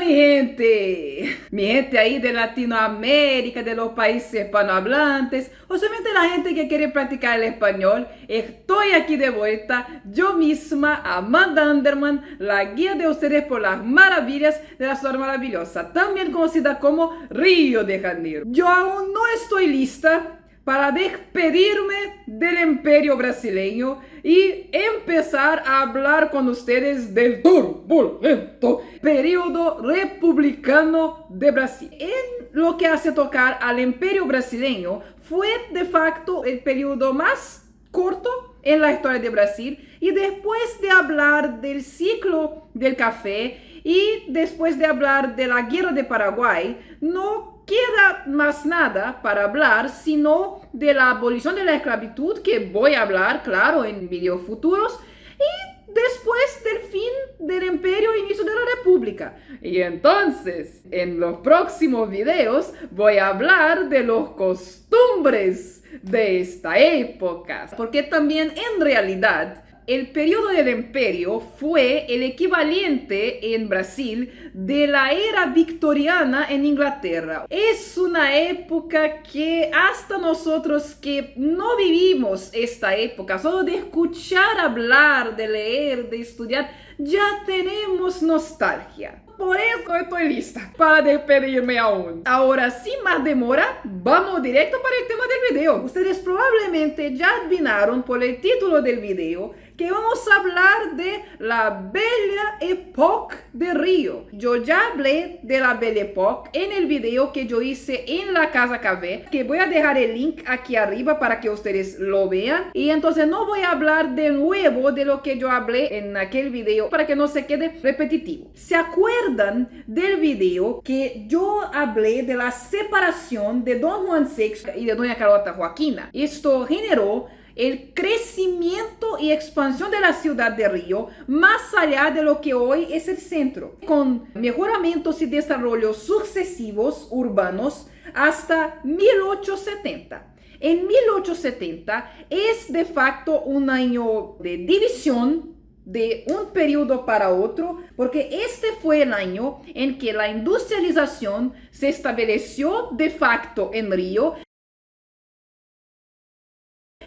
Mi gente ahí de Latinoamérica, de los países hispanohablantes, o solamente la gente que quiere practicar el español. Estoy aquí de vuelta, yo misma, Amanda Anderman, la guía de ustedes por las maravillas de la ciudad maravillosa, también conocida como Río de Janeiro. Yo aún no estoy lista para despedirme del imperio brasileño y empezar a hablar con ustedes del turbulento periodo republicano de Brasil. En lo que hace tocar al imperio brasileño, fue de facto el periodo más corto en la historia de Brasil, y después de hablar del ciclo del café y después de hablar de la guerra de Paraguay, no queda más nada para hablar sino de la abolición de la esclavitud, que voy a hablar, claro, en videos futuros, y después del fin del imperio e inicio de la república. Y entonces, en los próximos videos voy a hablar de los costumbres de esta época, porque también en realidad el periodo del imperio fue el equivalente en Brasil de la era victoriana en Inglaterra. Es una época que hasta nosotros que no vivimos esta época, solo de escuchar hablar, de leer, de estudiar, ya tenemos nostalgia. Por eso estoy lista para despedirme aún. Ahora, sin más demora, vamos directo para el tema del video. Ustedes probablemente ya adivinaron por el título del video que vamos a hablar de la Belle Époque de Río. Yo ya hablé de la Belle Époque en el video que yo hice en la Casa Café, que voy a dejar el link aquí arriba para que ustedes lo vean. Y entonces no voy a hablar de nuevo de lo que yo hablé en aquel video para que no se quede repetitivo. ¿Se acuerdan del video que yo hablé de la separación de Don Juan VI y de Doña Carlota Joaquina? Esto generó el crecimiento y expansión de la ciudad de Río más allá de lo que hoy es el centro, con mejoramientos y desarrollos sucesivos urbanos hasta 1870. En 1870 es de facto un año de división de un periodo para otro, porque este fue el año en que la industrialización se estableció de facto en Río,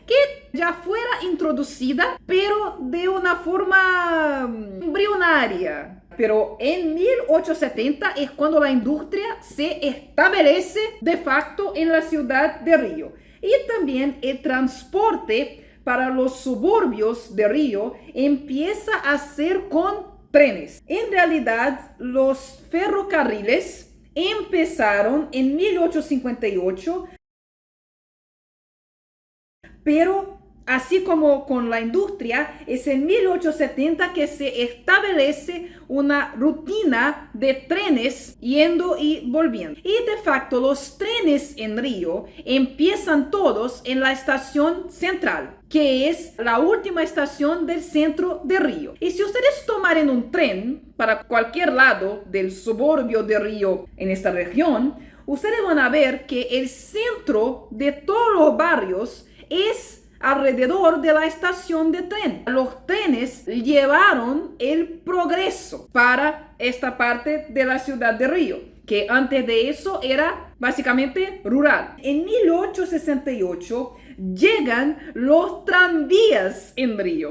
que ya fuera introducida, pero de una forma embrionaria. Pero en 1870 es cuando la industria se establece de facto en la ciudad de Río. Y también el transporte para los suburbios de Río empieza a ser con trenes. En realidad, los ferrocarriles empezaron en 1858, pero así como con la industria, es en 1870 que se establece una rutina de trenes yendo y volviendo. Y de facto los trenes en Río empiezan todos en la estación central, que es la última estación del centro de Río. Y si ustedes tomaren un tren para cualquier lado del suburbio de Río en esta región, ustedes van a ver que el centro de todos los barrios es alrededor de la estación de tren. Los trenes llevaron el progreso para esta parte de la ciudad de Río, que antes de eso era básicamente rural. En 1868 llegan los tranvías en Río,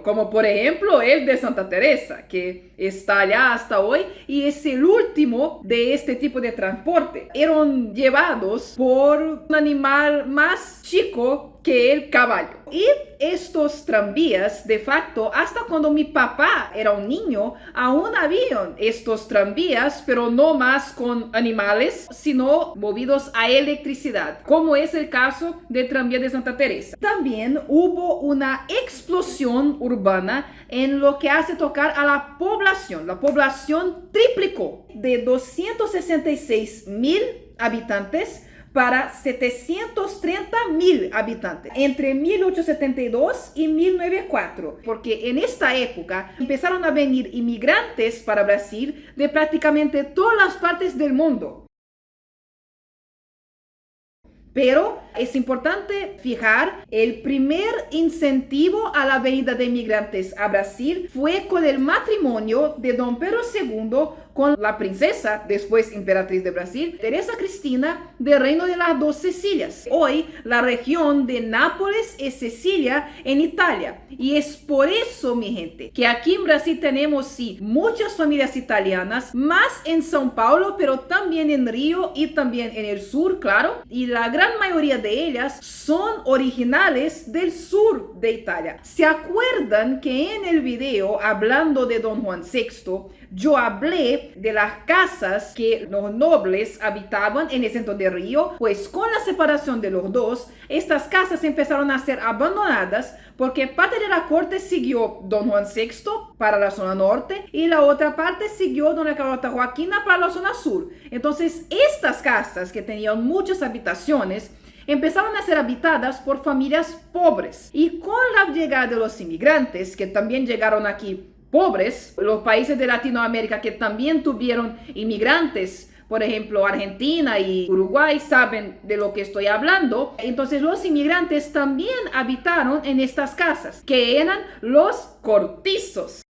como por ejemplo el de Santa Teresa, que está allá hasta hoy y es el último de este tipo de transporte. Eran llevados por un animal más chico que el caballo. Y estos tranvías, de facto, hasta cuando mi papá era un niño, aún habían estos tranvías, pero no más con animales, sino movidos a electricidad, como es el caso del tranvía de Santa Teresa. También hubo una explosión urbana en lo que hace tocar a la población. La población triplicó de 266,000 habitantes para 730,000 habitantes entre 1872 y 1904, porque en esta época empezaron a venir inmigrantes para Brasil de prácticamente todas las partes del mundo. Pero Es importante fijar, el primer incentivo a la venida de inmigrantes a Brasil fue con el matrimonio de Don Pedro II con la princesa, después emperatriz de Brasil, Teresa Cristina, del Reino de las Dos Sicilias. Hoy, la región de Nápoles es Sicilia en Italia. Y es por eso, mi gente, que aquí en Brasil tenemos, sí, muchas familias italianas, más en São Paulo, pero también en Río y también en el sur, claro. Y la gran mayoría de ellas son originales del sur de Italia. ¿Se acuerdan que en el video hablando de Don Juan VI, yo hablé de las casas que los nobles habitaban en el centro de Río? Pues con la separación de los dos, estas casas empezaron a ser abandonadas porque parte de la corte siguió Don Juan VI para la zona norte y la otra parte siguió Doña Carlota Joaquina para la zona sur. Entonces, estas casas que tenían muchas habitaciones empezaron a ser habitadas por familias pobres. Y con la llegada de los inmigrantes, que también llegaron aquí pobres, los países de Latinoamérica que también tuvieron inmigrantes, por ejemplo, Argentina y Uruguay, saben de lo que estoy hablando. Entonces los inmigrantes también habitaron en estas casas, que eran los cortizos.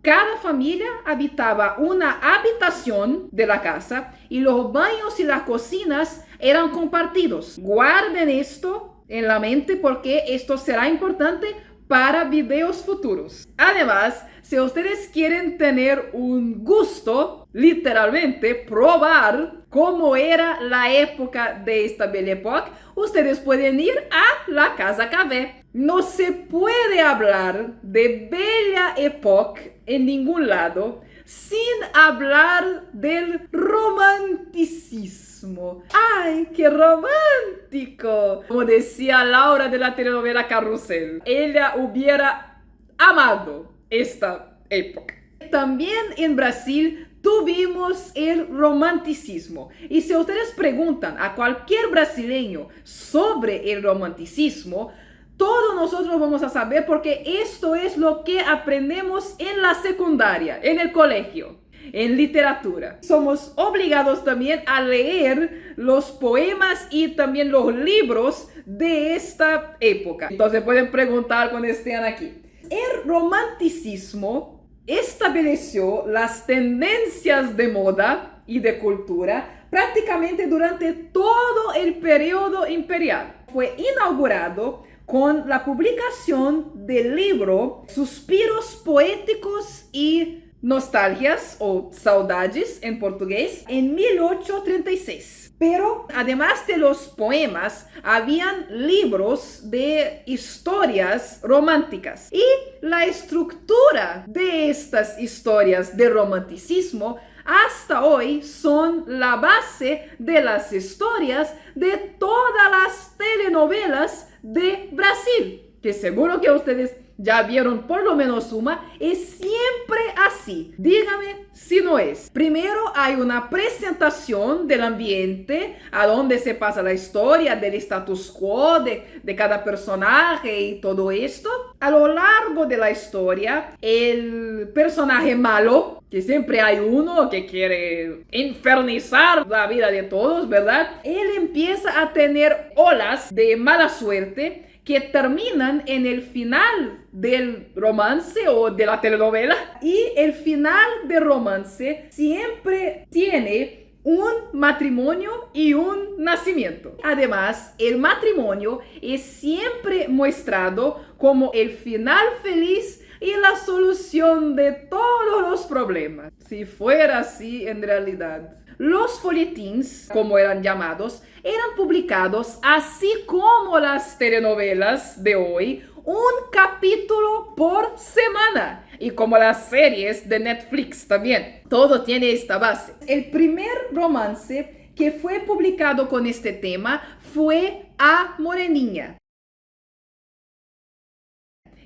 Cada familia habitaba una habitación de la casa y los baños y las cocinas eran compartidos. Guarden esto en la mente porque esto será importante para videos futuros. Además, si ustedes quieren tener un gusto, literalmente probar cómo era la época de esta Belle Époque, ustedes pueden ir a la Casa Café. No se puede hablar de Belle Époque en ningún lado sin hablar del romanticismo. ¡Ay, qué romántico! Como decía Laura de la telenovela Carrusel, ella hubiera amado esta época. También en Brasil tuvimos el romanticismo. Y si ustedes preguntan a cualquier brasileño sobre el romanticismo, todos nosotros vamos a saber porque esto es lo que aprendemos en la secundaria, en el colegio, en literatura. Somos obligados también a leer los poemas y también los libros de esta época. Entonces pueden preguntar cuando estén aquí. El romanticismo estableció las tendencias de moda y de cultura prácticamente durante todo el periodo imperial. Fue inaugurado con la publicación del libro Suspiros Poéticos y Nostalgias o Saudades en portugués en 1836. Pero además de los poemas, habían libros de historias románticas. Y la estructura de estas historias de romanticismo hasta hoy son la base de las historias de todas las telenovelas de Brasil, que seguro que ustedes ya vieron por lo menos una. Es siempre así. Dígame si no es. Primero hay una presentación del ambiente, a donde se pasa la historia, del status quo de cada personaje y todo esto. A lo largo de la historia, el personaje malo, que siempre hay uno que quiere infernizar la vida de todos, ¿verdad? Él empieza a tener olas de mala suerte que terminan en el final del romance o de la telenovela. Y el final del romance siempre tiene un matrimonio y un nacimiento. Además, el matrimonio es siempre mostrado como el final feliz y la solución de todos los problemas. Si fuera así en realidad. Los folletins, como eran llamados, eran publicados así como las telenovelas de hoy, un capítulo por semana. Y como las series de Netflix también. Todo tiene esta base. El primer romance que fue publicado con este tema fue A Moreninha,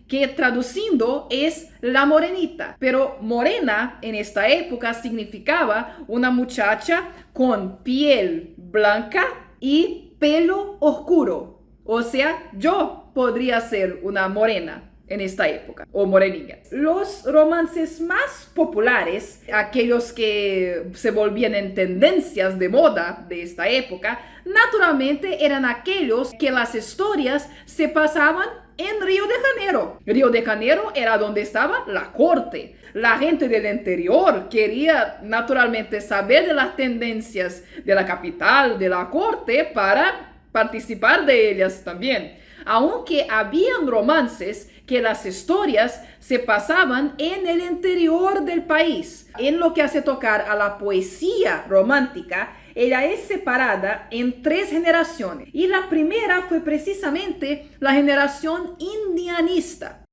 que traduciendo es la morenita. Pero morena en esta época significaba una muchacha con piel blanca y pelo oscuro. O sea, yo podría ser una morena. en esta época, o Morenilla. Los romances más populares, aquellos que se volvían en tendencias de moda de esta época, naturalmente eran aquellos que las historias se pasaban en Río de Janeiro. Río de Janeiro era donde estaba la corte. La gente del interior quería naturalmente saber de las tendencias de la capital, de la corte, para participar de ellas también. Aunque habían romances que las historias se pasaban en el interior del país. En lo que hace tocar a la poesía romántica, ella es separada en 3 generaciones. Y la primera fue precisamente la generación indianista.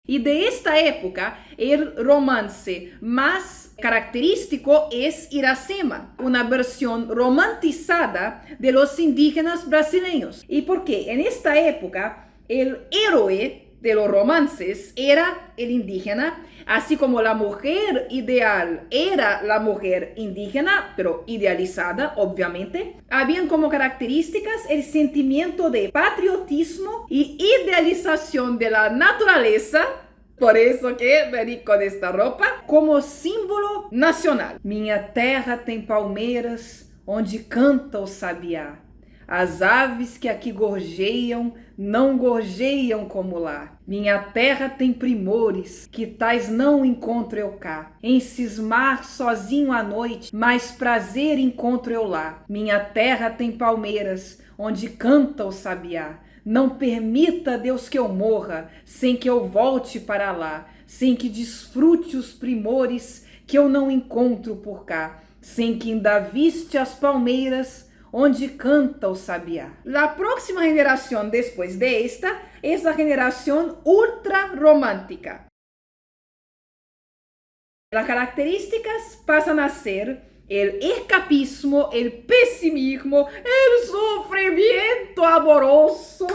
Y de esta época, el romance más característico es Iracema, una versión romantizada de los indígenas brasileños. ¿Y por qué? En esta época, el héroe de los romances era el indígena, así como la mujer ideal era la mujer indígena, pero idealizada, obviamente. Habían como características el sentimiento de patriotismo y idealización de la naturaleza, por eso que vení con esta ropa, como símbolo nacional. Minha terra tem palmeiras, onde canta o sabiá. As aves que aqui gorjeiam, não gorjeiam como lá. Minha terra tem primores, que tais não encontro eu cá. Em cismar sozinho à noite, mais prazer encontro eu lá. Minha terra tem palmeiras, onde canta o sabiá. Não permita, Deus, que eu morra, sem que eu volte para lá, sem que desfrute os primores que eu não encontro por cá, sem que ainda viste as palmeiras, onde canta o sabiá. La próxima generación después de esta es la generación ultra romántica. Las características pasan a ser el escapismo, el pesimismo, el sufrimiento amoroso.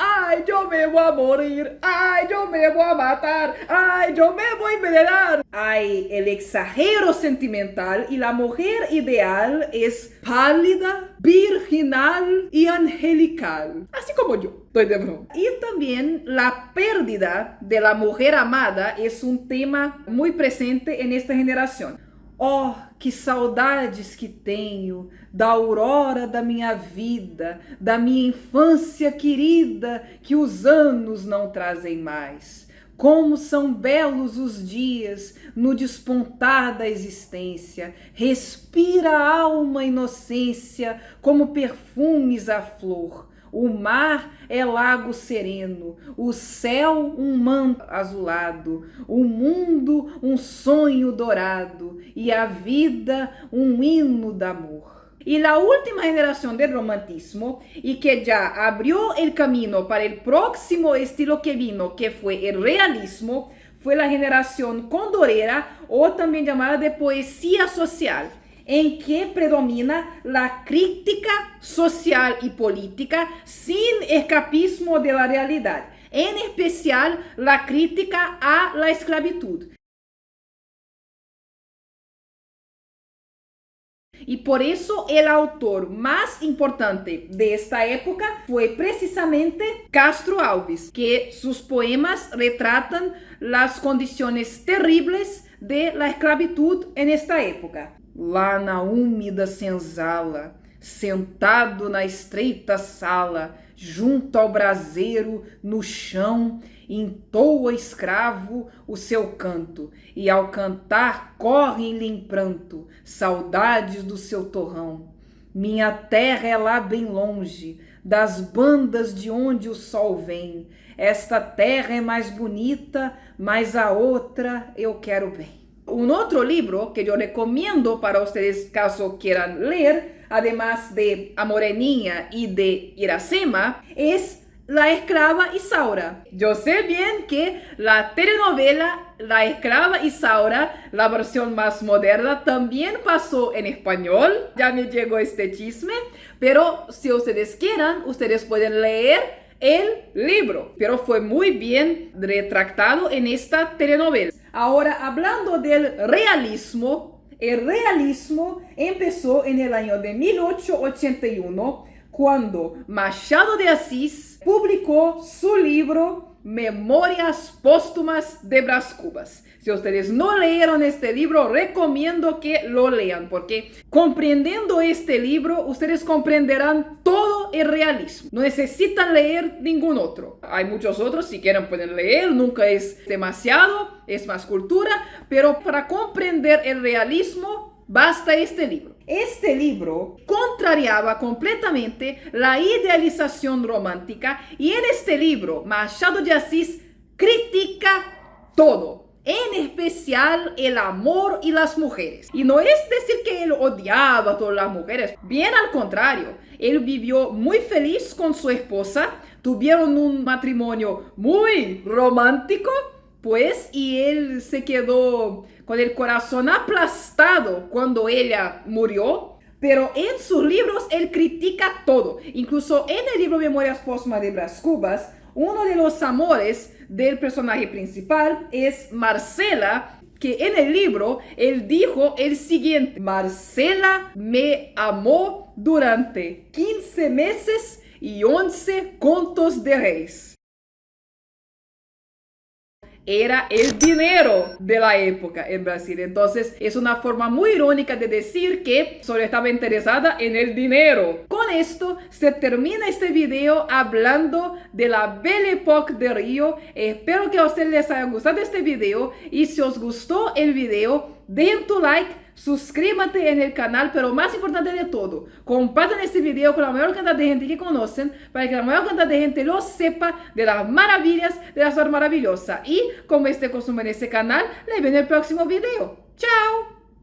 Ay, yo me voy a morir. Ay, yo me voy a matar. Ay, yo me voy a envenenar. Hay el exagero sentimental y la mujer ideal es pálida, virginal y angelical. Así como yo. Estoy de broma. Y también la pérdida de la mujer amada es un tema muy presente en esta generación. Oh, que saudades que tenho da aurora da minha vida, da minha infância querida, que os anos não trazem mais. Como são belos os dias no despontar da existência. Respira a alma inocência como perfumes à flor. O mar é lago sereno, o céu um manto azulado, o mundo um sonho dourado y a vida un himno de amor. Y la última generación del romantismo, y que ya abrió el camino para el próximo estilo que vino, que fue el realismo, fue la generación condorera, o también llamada de poesía social, en que predomina la crítica social y política sin escapismo de la realidad, en especial la crítica a la esclavitud. Y por eso el autor más importante de esta época fue precisamente Castro Alves, que sus poemas retratan las condiciones terribles de la esclavitud en esta época. Lá na úmida senzala, sentado na estreita sala, junto ao braseiro, no chão, entoa escravo o seu canto, e ao cantar correm-lhe em pranto saudades do seu torrão. Minha terra é lá bem longe, das bandas de onde o sol vem. Esta terra é mais bonita, mas a outra eu quero bem. Un otro libro que yo recomiendo para ustedes caso quieran leer, además de A Moreninha y de Iracema, es La Esclava Isaura. Yo sé bien que la telenovela La Esclava Isaura, la versión más moderna, también pasó en español. Ya me llegó este chisme, pero si ustedes quieran, ustedes pueden leer el libro, pero fue muy bien retratado en esta telenovela. Ahora, hablando del realismo, el realismo empezó en el año de 1881, cuando Machado de Assis publicó su libro Memorias Póstumas de Brás Cubas. Si ustedes no leyeron este libro, recomiendo que lo lean, porque comprendiendo este libro, ustedes comprenderán todo el realismo. No necesitan leer ningún otro. Hay muchos otros, si quieren pueden leer, nunca es demasiado, es más cultura, pero para comprender el realismo, basta este libro. Este libro contrariaba completamente la idealización romántica y en este libro Machado de Assis critica todo, en especial el amor y las mujeres. Y no es decir que él odiaba a todas las mujeres, bien al contrario, él vivió muy feliz con su esposa, tuvieron un matrimonio muy romántico, pues, y él se quedó con el corazón aplastado cuando ella murió. Pero en sus libros él critica todo. Incluso en el libro Memorias Póstumas de Brás Cubas, uno de los amores del personaje principal es Marcela, que en el libro él dijo el siguiente: Marcela me amó durante 15 meses y 11 contos de reis. Era el dinero de la época en Brasil. Entonces es una forma muy irónica de decir que solo estaba interesada en el dinero. Con esto se termina este video hablando de la Belle Époque de Río. Espero que a ustedes les haya gustado este video y si os gustó el video, dejen tu like, suscríbete en el canal, pero más importante de todo, compartan este video con la mayor cantidad de gente que conocen para que la mayor cantidad de gente lo sepa de las maravillas de la Suerte Maravillosa. Y como es de costumbre en este canal, les veo en el próximo video. ¡Chao!